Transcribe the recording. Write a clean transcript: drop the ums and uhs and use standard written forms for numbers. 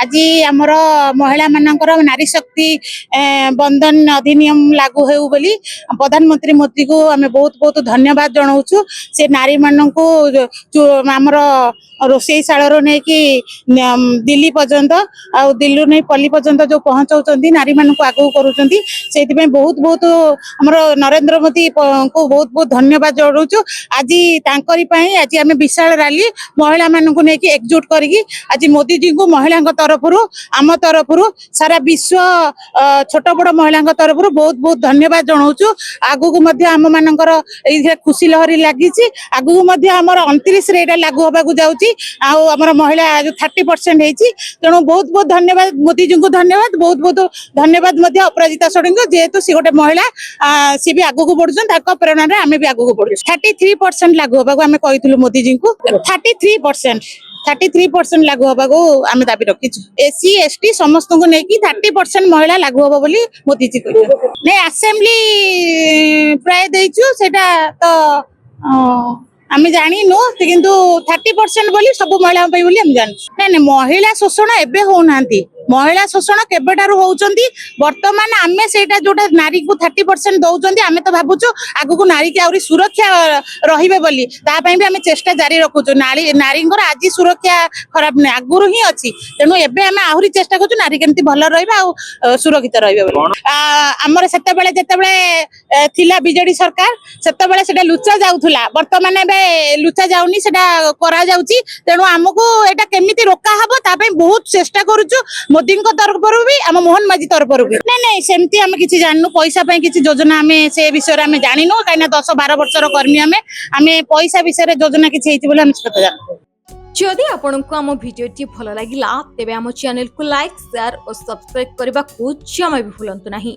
आज आमर महिला मानकर नारी शक्ति बंधन अधिनियम लागू हेउ बोली प्रधानमंत्री मोदी को आम बहुत बहुत धन्यवाद जनाऊँ। से नारी मानक आमर रोसई शाल नहीं कि दिल्ली पर्यंत आ दिल्ली नहीं पल्ली पर्यंत जो पहुँचाऊँ नारी मानक आगू करुँच बहुत बहुत आमर नरेंद्र मोदी को बहुत बहुत धन्यवाद जनाऊँ। आज आज आम विशाल रैली महिला मानक नहीं एकजुट करके आज मोदी जी को महिला तरफ आम तरफ सारा विश्व छोट बड़ महिला तरफ बहुत बहुत धन्यवाद जनाऊँ। आगू आम मानकर खुशी लहरी लगी आगू आमर 29 लागू होगा जाऊँगी आमर महिला जो 30% होती तेणु बहुत बहुत धन्यवाद मोदी जी को धन्यवाद बहुत बहुत धन्यवाद अपराजिता षडंगी जेहेतु सी गोटे महिला सी भी आगू बढ़ुन प्रेरणा आम भी आगू बढ़ु 33% लागू होगा आम कहूँ मोदी जी को 33% लागू होगा आम दाबी रखीचु एससी एसटी समस्त को लेकिन 30% महिला लागू हम बोली मोदी जी कहते नहीं असेंबली प्राय देचु सेटा तो आम जानु किंतु 30% बोली सब महिला बोली आम जान नहीं महिला शोषण एबे होना महिला शोषण केबेटारू होउचंदी वर्तमान आमे सेटा जोटा नारी को 30% दउचंदी आमे तो भाबुचो आगु को नारी के आउरी सुरक्षा रहिबे बोली ता पई भी आमे चेष्टा जारी रखुचो नारींगर आज सुरक्षा खराब नै आगुरु ही अछि तेनु एबे आमे आहुरी चेष्टा करचो नारी केमती भलो रहबा आ सुरक्षित रहबे बोली हमर सेते बेले जेते बेले थिला बीजेडी सरकार सेते बेले सेटा लुचा जाउथुला वर्तमान एबे लुचा जाउनी सेटा करा जाउची तेनु हमको एटा केमिति रोका हबो ता पई बहुत चेष्टा करूचो मोदी तरफ भी आम मोहन माझी तरफ भी नहीं सेमती आम किसी जानू पैसा किसी योजना आम से विषय में जानू कहीं 10-12 वर्षर कर्मी आम पैसा विषय योजना किसी जानू। जदि आपंक आम भिडी भल लगा तेब आम चैनल को लाइक शेयर और सब्सक्राइब करने को जमा भी भूलु नहीं।